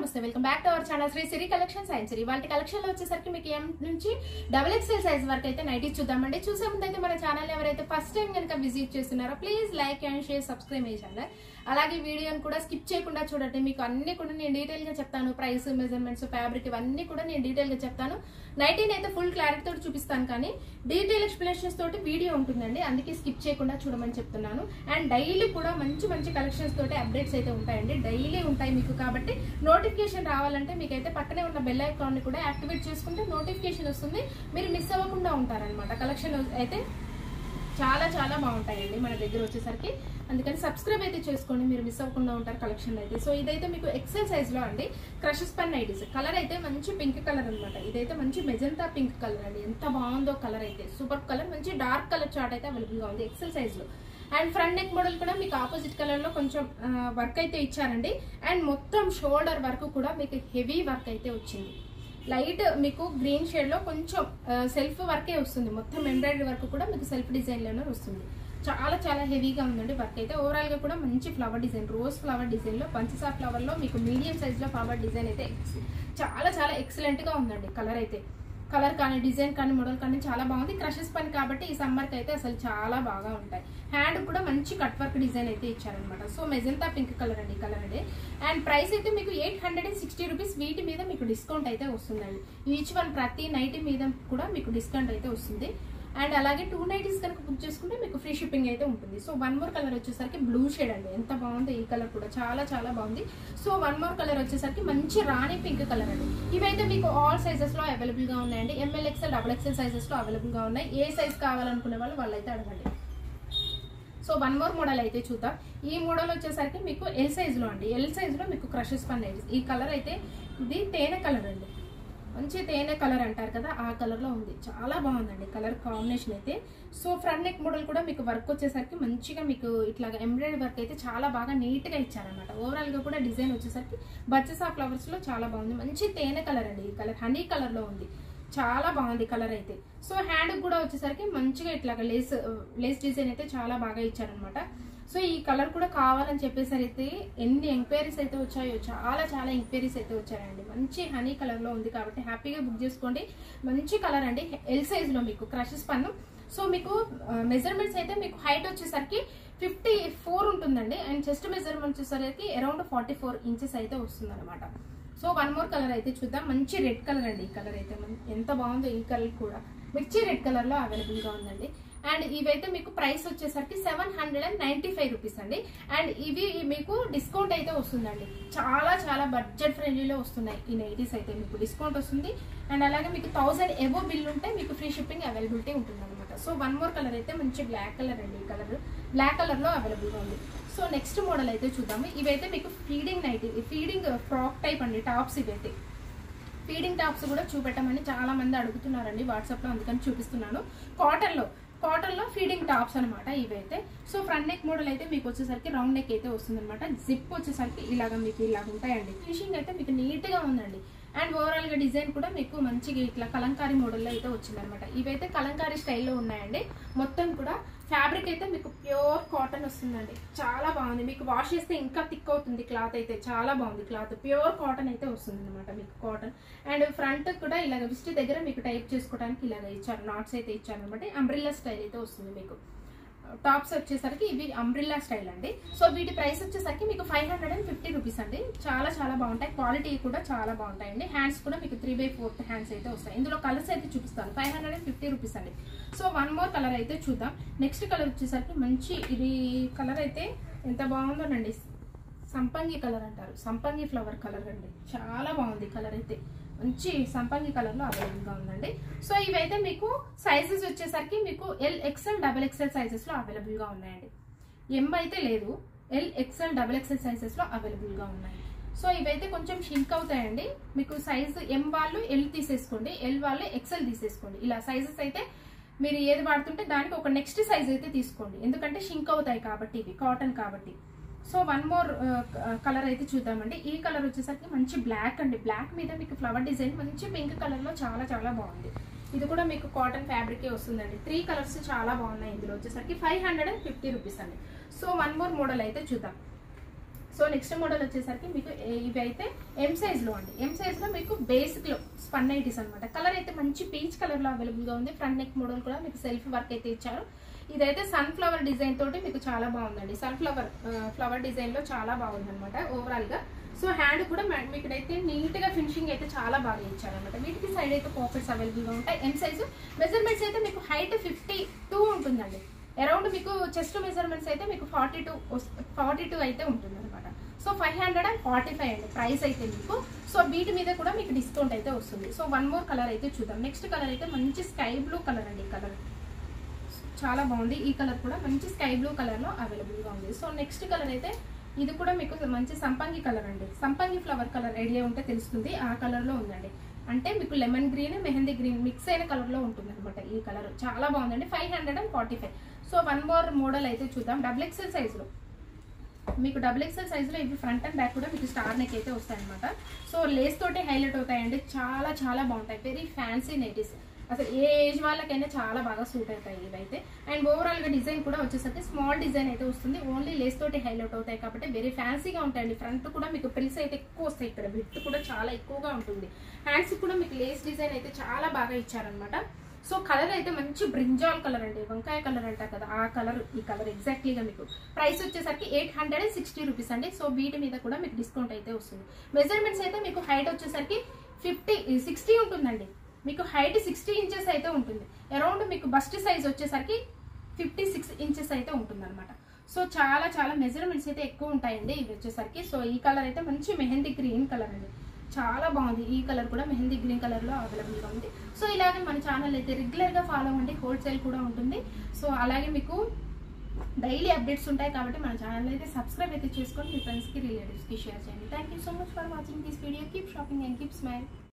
నమస్తే welcome back to our channel Shri Siri collections and Siri వాటి collection లో వచ్చేసరికి మీకు ఎం నుంచి XXL సైజ్ వరకు అయితే నైటీ చూద్దామండి. చూసే ముందు అయితే మన ఛానల్ ఎవరైతే ఫస్ట్ టైం కనుక విజిట్ చేస్తున్నారో please like and share subscribe my channel. అలాగే వీడియోని కూడా స్కిప్ చేయకుండా చూడండి. మీకు అన్ని కూడా నేను డీటెయిల్ గా చెప్తాను. ప్రైస్, మెజర్మెంట్స్, ఫ్యాబ్రిక్ ఇవన్నీ కూడా నేను డీటెయిల్ గా చెప్తాను. నైటీని అయితే ఫుల్ క్లారిటీ తోటి చూపిస్తాను, కానీ డీటెయిల్ ఎక్స్ప్లెనేషన్స్ తోటి వీడియో ఉంటుందండి, అందుకే స్కిప్ చేయకుండా చూడమని చెప్తున్నాను. అండ్ డైలీ కూడా మంచి మంచి కలెక్షన్స్ తోటి అప్డేట్స్ అయితే ఉంటాయండి, డైలీ ఉంటాయి మీకు. కాబట్టి నోటిఫికేషన్ రావాలంటే మీకైతే పక్కనే ఉన్న బెల్ ఐకాన్ ని కూడా యాక్టివేట్ చేసుకుంటే నోటిఫికేషన్ వస్తుంది, మీరు మిస్ అవ్వకుండా ఉంటారనమాట. కలెక్షన్ అయితే చాలా చాలా బాగుంటాయండి మన దగ్గర వచ్చేసరికి, అందుకని సబ్స్క్రైబ్ అయితే చేసుకోండి, మీరు మిస్ అవ్వకుండా ఉంటారు కలెక్షన్ అయితే. సో ఇదైతే మీకు ఎక్సెల్ సైజ్ లో అండి, క్రషెస్ పన్ నైటీస్. కలర్ అయితే మంచి పింక్ కలర్ అనమాట. ఇదైతే మంచి మెజంతా పింక్ కలర్ అండి, ఎంత బాగుందో కలర్ అయితే, సూపర్ కలర్. మంచి డార్క్ కలర్ చార్ట్ అయితే అవైలబుల్ గా ఉంది ఎక్సెల్ సైజ్ లో. అండ్ ఫ్రంట్ నెక్ మోడల్ కూడా మీకు ఆపోజిట్ కలర్ లో కొంచెం వర్క్ అయితే ఇచ్చారండి. అండ్ మొత్తం షోల్డర్ వరకు కూడా మీకు హెవీ వర్క్ అయితే వచ్చింది. లైట్ మీకు గ్రీన్ షేడ్ లో కొంచెం సెల్ఫ్ వర్కే వస్తుంది, మొత్తం ఎంబ్రాయిడరీ వర్క్ కూడా మీకు సెల్ఫ్ డిజైన్ లోనే వస్తుంది. చాలా చాలా హెవీగా ఉందండి వర్క్ అయితే. ఓవరాల్ గా కూడా మంచి flower design, rose flower design లో, పంచసా ఫ్లవర్ లో మీకు మీడియం సైజ్ లో ఫ్లవర్ డిజైన్ అయితే చాలా చాలా ఎక్సలెంట్ గా ఉందండి. కలర్ అయితే, కలర్ కానీ డిజైన్ కానీ మోడల్ కానీ చాలా బాగుంది. క్రషెస్ పని కాబట్టి ఈ సమ్మర్ కి అయితే అసలు చాలా బాగా ఉంటాయి. హ్యాండ్ కూడా మంచి కట్ వర్క్ డిజైన్ అయితే ఇచ్చారనమాట. సో మెజంతా పింక్ కలర్ అండి, కలర్ అండి. అండ్ ప్రైస్ అయితే మీకు 860 రూపీస్. వీటి మీద మీకు డిస్కౌంట్ అయితే వస్తుందండి. ఈచ్ వన్ ప్రతి నైటీ మీద కూడా మీకు డిస్కౌంట్ అయితే వస్తుంది. అండ్ అలాగే 2 నైటీస్ కనుక బుక్ చేసుకుంటే మీకు ఫ్రీ షిప్పింగ్ అయితే ఉంటుంది. సో వన్ మోర్ కలర్ వచ్చేసరికి బ్లూ షేడ్ అండి, ఎంత బాగుంది ఈ కలర్ కూడా, చాలా చాలా బాగుంది. సో వన్ మోర్ కలర్ వచ్చేసరికి మంచి రాణి పింక్ కలర్ అండి. ఇవైతే మీకు ఆల్ సైజెస్ లో అవైలబుల్ గా ఉన్నాయండి. ML, XL, XXL సైజెస్ లో అవైలబుల్ గా ఉన్నాయి. ఏ సైజ్ కావాలనుకునే వాళ్ళైతే అడగండి. సో వన్ మోర్ మోడల్ అయితే చూద్దాం. ఈ మోడల్ వచ్చేసరికి మీకు ఎల్ సైజ్ లో అండి. ఎల్ సైజ్ లో మీకు క్రషెస్ పన్ నైటీస్. ఈ కలర్ అయితే ఇది తేనె కలర్ అండి, మంచి తేనె కలర్ అంటారు కదా, ఆ కలర్ లో ఉంది. చాలా బాగుందండి కలర్ కాంబినేషన్ అయితే. సో ఫ్రంట్ నెక్ మోడల్ కూడా మీకు వర్క్ వచ్చేసరికి మంచిగా మీకు ఇట్లాగా ఎంబ్రాయిడరీ వర్క్ అయితే చాలా బాగా నీట్ గా ఇచ్చారనమాట. ఓవరాల్ గా కూడా డిజైన్ వచ్చేసరికి బచ్చసా ఫ్లవర్స్ లో చాలా బాగుంది. మంచి తేనె కలర్ అండి, ఈ కలర్ హనీ కలర్ లో ఉంది, చాలా బాగుంది కలర్ అయితే. సో హ్యాండ్ కూడా వచ్చేసరికి మంచిగా ఇట్లాగా లేస్ డిజైన్ అయితే చాలా బాగా ఇచ్చారనమాట. సో ఈ కలర్ కూడా కావాలని చెప్పేసరికి ఎన్ని ఎంక్వైరీస్ అయితే వచ్చాయో, చాలా చాలా ఎంక్వైరీస్ అయితే వచ్చాయండి. మంచి హనీ కలర్ లో ఉంది కాబట్టి హ్యాపీగా బుక్ చేసుకోండి. మంచి కలర్ అండి, ఎల్ సైజ్ లో మీకు క్రషెస్ పన్ను. సో మీకు మెజర్మెంట్స్ అయితే మీకు హైట్ వచ్చేసరికి 54 ఉంటుందండి. అండ్ చెస్ట్ మెజర్మెంట్ వచ్చేసరికి అరౌండ్ 44 ఇంచెస్ అయితే వస్తుంది అనమాట. సో వన్ మోర్ కలర్ అయితే చూద్దాం. మంచి రెడ్ కలర్ అండి, ఈ కలర్ అయితే ఎంత బాగుందో. ఈ కలర్ కూడా మిర్చి రెడ్ కలర్ లో అవైలబుల్ గా ఉందండి. అండ్ ఇవైతే మీకు ప్రైస్ వచ్చేసరికి 795 రూపీస్ అండి. అండ్ ఇవి మీకు డిస్కౌంట్ అయితే వస్తుందండి, చాలా చాలా బడ్జెట్ ఫ్రెండ్లీలో వస్తున్నాయి ఈ నైటీస్ అయితే, మీకు డిస్కౌంట్ వస్తుంది. అండ్ అలాగే మీకు 1000 ఎబో బిల్ ఉంటే మీకు ఫ్రీ షిప్పింగ్ అవైలబిలిటీ ఉంటుంది అనమాట. సో వన్ మోర్ కలర్ అయితే మంచి బ్లాక్ కలర్ అండి, ఈ కలర్ బ్లాక్ కలర్ లో అవైలబుల్ గా ఉంది. సో నెక్స్ట్ మోడల్ అయితే చూద్దాము. ఇవైతే మీకు feeding nightie, feeding frock type అండి టాప్స్. ఇవైతే ఫీడింగ్ టాప్స్ కూడా చూపెట్టమని చాలా మంది అడుగుతున్నారండి వాట్సాప్ లో, అందుకని చూపిస్తున్నాను. కాటన్ లో ఫీడింగ్ టాప్స్ అనమాట ఇవైతే. సో ఫ్రంట్ నెక్ మోడల్ అయితే మీకు వచ్చేసరికి రౌండ్ నెక్ అయితే వస్తుంది అనమాట. జిప్ వచ్చేసరికి ఇలాగా మీకు ఇలాగ ఉంటాయండి. ఫినిషింగ్ అయితే మీకు నీట్ గా ఉందండి. అండ్ ఓవరాల్ గా డిజైన్ కూడా మీకు మంచిగా ఇట్లా కలంకారీ మోడల్లో అయితే వచ్చింది అనమాట. ఇవైతే కలంకారీ స్టైల్లో ఉన్నాయండి. మొత్తం కూడా ఫ్యాబ్రిక్ అయితే మీకు ప్యూర్ కాటన్ వస్తుందండి, చాలా బాగుంది. మీకు వాష్ చేస్తే ఇంకా థిక్ అవుతుంది క్లాత్ అయితే, చాలా బాగుంది క్లాత్. ప్యూర్ కాటన్ అయితే వస్తుంది అనమాట మీకు కాటన్. అండ్ ఫ్రంట్ కూడా ఇలాగ విస్ట్ దగ్గర మీకు టైప్ చేసుకోవడానికి ఇలాగ ఇచ్చారు, నాట్స్ అయితే ఇచ్చారు అనమాట. అంబ్రిల్లా స్టైల్ అయితే వస్తుంది మీకు. టాప్స్ వచ్చేసరికి ఇవి అంబ్రిల్లా స్టైల్ అండి. సో వీటి ప్రైస్ వచ్చేసరికి మీకు 550 రూపీస్ అండి. చాలా చాలా బాగుంటాయి, క్వాలిటీ కూడా చాలా బాగుంటాయండి. హ్యాండ్స్ కూడా మీకు 3/4 హ్యాండ్స్ అయితే వస్తాయి. ఇందులో కలర్స్ అయితే చూపిస్తాను. 550 రూపీస్ అండి. సో వన్ మోర్ కలర్ అయితే చూద్దాం. నెక్స్ట్ కలర్ వచ్చేసరికి మంచి ఇది కలర్ అయితే ఎంత బాగుందోనండి, సంపంగి కలర్ అంటారు, సంపంగి ఫ్లవర్ కలర్ అండి, చాలా బాగుంది కలర్ అయితే. మంచి సంపంగి కలర్ లో అవైలబుల్ గా ఉందండి. సో ఇవైతే మీకు సైజెస్ వచ్చేసరికి మీకు L, XL, XXL సైజెస్ లో అవైలబుల్ గా ఉన్నాయండి. M అయితే లేదు, L, XL, XXL సైజెస్ లో అవైలబుల్ గా ఉన్నాయి. సో ఇవైతే కొంచెం షింక్ అవుతాయండి. మీకు సైజ్ M వాళ్ళు L తీసేసుకోండి, L వాళ్ళు XL తీసేసుకోండి. ఇలా సైజెస్ అయితే మీరు ఏది వాడుతుంటే దానికి ఒక నెక్స్ట్ సైజ్ అయితే తీసుకోండి, ఎందుకంటే షింక్ అవుతాయి కాబట్టి, ఇవి కాటన్ కాబట్టి. సో వన్ మోర్ కలర్ అయితే చూద్దామండి. ఈ కలర్ వచ్చేసరికి మంచి బ్లాక్ అండి. బ్లాక్ మీద మీకు ఫ్లవర్ డిజైన్ మంచి పింక్ కలర్ లో చాలా చాలా బాగుంది. ఇది కూడా మీకు కాటన్ ఫ్యాబ్రిక్ వస్తుందండి. 3 కలర్స్ చాలా బాగున్నాయి. ఇందులో వచ్చేసరికి 550 రూపీస్ అండి. సో వన్ మోర్ మోడల్ అయితే చూద్దాం. సో నెక్స్ట్ మోడల్ వచ్చేసరికి మీకు ఇవి అయితే ఎం సైజ్ లో అండి. ఎం సైజ్ లో మీకు బేసిక్ లో స్పన్ నైటీస్ అనమాట. కలర్ అయితే మంచి పీచ్ కలర్ లో అవైలబుల్ గా ఉంది. ఫ్రంట్ నెక్ మోడల్ కూడా మీకు సెల్ఫ్ వర్క్ అయితే ఇచ్చారు. ఇదైతే సన్ ఫ్లవర్ డిజైన్ తోటి మీకు చాలా బాగుందండి. సన్ ఫ్లవర్ డిజైన్ లో చాలా బాగుంది అనమాట ఓవరాల్ గా. సో హ్యాండ్ కూడా మీకు అయితే నీట్ గా ఫినిషింగ్ అయితే చాలా బాగా ఇచ్చారనమాట. వీటికి సైడ్ అయితే పాకెట్స్ అవైలబుల్ గా ఉంటాయి. ఎం సైజు మెజర్మెంట్స్ అయితే మీకు హైట్ 52 ఉంటుందండి. అరౌండ్ మీకు చెస్ట్ మెజర్మెంట్స్ అయితే మీకు 42 అయితే ఉంటుంది అనమాట. సో 545 అండి ప్రైస్ అయితే మీకు. సో వీటి మీద కూడా మీకు డిస్కౌంట్ అయితే వస్తుంది. సో వన్ మోర్ కలర్ అయితే చూద్దాం. నెక్స్ట్ కలర్ అయితే మంచి స్కై బ్లూ కలర్ అండి. ఈ కలర్ చాలా బాగుంది. ఈ కలర్ కూడా మంచి స్కై బ్లూ కలర్ లో అవైలబుల్ గా ఉంది. సో నెక్స్ట్ కలర్ అయితే ఇది కూడా మీకు మంచి సంపంగి కలర్ అండి. సంపంగి ఫ్లవర్ కలర్ ఐడియా ఉంటే తెలుస్తుంది. ఆ కలర్ లో ఉందండి. అంటే మీకు lemon green mehndi green mix అయిన కలర్ లో ఉంటుంది అనమాట. ఈ కలర్ చాలా బాగుందండి. 545. సో వన్ మోర్ మోడల్ అయితే చూద్దాం. XXL సైజ్ లో మీకు XXL సైజ్ లో ఇవి ఫ్రంట్ అండ్ బ్యాక్ కూడా మీకు స్టార్ నెక్ అయితే వస్తాయి అనమాట. సో లేస్ తోటి హైలైట్ అవుతాయండి. చాలా చాలా బాగుంటాయి. Very fancy nighties. అసలు ఏ ఏజ్ వాళ్ళకైనా చాలా బాగా సూట్ అవుతాయి ఇవైతే. అండ్ ఓవరాల్ గా డిజైన్ కూడా వచ్చేసరికి స్మాల్ డిజైన్ అయితే వస్తుంది. ఓన్లీ లేస్ తోటి హైలైట్ అవుతాయి కాబట్టి వెరీ ఫ్యాన్సీగా ఉంటాయండి. ఫ్రంట్ కూడా మీకు ప్రిల్స్ అయితే ఎక్కువ వస్తాయి. ఇక్కడ విడ్త్ కూడా చాలా ఎక్కువగా ఉంటుంది. హ్యాండ్స్ కూడా మీకు లేస్ డిజైన్ అయితే చాలా బాగా ఇచ్చారనమాట. సో కలర్ అయితే మంచి బ్రింజాల్ కలర్ అండి. వంకాయ కలర్ అంటారు కదా, ఆ కలర్ ఈ కలర్ ఎగ్జాక్ట్లీగా మీకు. ప్రైస్ వచ్చేసరికి 860 రూపీస్ అండి. సో వీటి మీద కూడా మీకు డిస్కౌంట్ అయితే వస్తుంది. మెజర్మెంట్స్ అయితే మీకు హైట్ వచ్చేసరికి 60 ఉంటుందండి. మీకు హైట్ 60 ఇంచెస్ అయితే ఉంటుంది. అరౌండ్ మీకు బస్ట్ సైజ్ వచ్చేసరికి 56 ఇంచెస్ అయితే ఉంటుంది అనమాట. సో చాలా చాలా మెజర్మెంట్స్ అయితే ఎక్కువ ఉంటాయండి ఇవి వచ్చేసరికి. సో ఈ కలర్ అయితే మంచి మెహందీ గ్రీన్ కలర్ అండి. చాలా బాగుంది. ఈ కలర్ కూడా మెహందీ గ్రీన్ కలర్ లో అవైలబుల్ గా ఉంది. సో ఇలాగే మన ఛానల్ అయితే రెగ్యులర్ గా ఫాలో అవ్వండి. హోల్సేల్ కూడా ఉంటుంది. సో అలాగే మీకు డైలీ అప్డేట్స్ ఉంటాయి కాబట్టి మన ఛానల్ అయితే సబ్స్క్రైబ్ అయితే చేసుకొని మీ ఫ్రెండ్స్ కి రిలేటివ్స్ కి షేర్ చేయండి. Thank you so much for watching this video. Keep shopping and keep smile.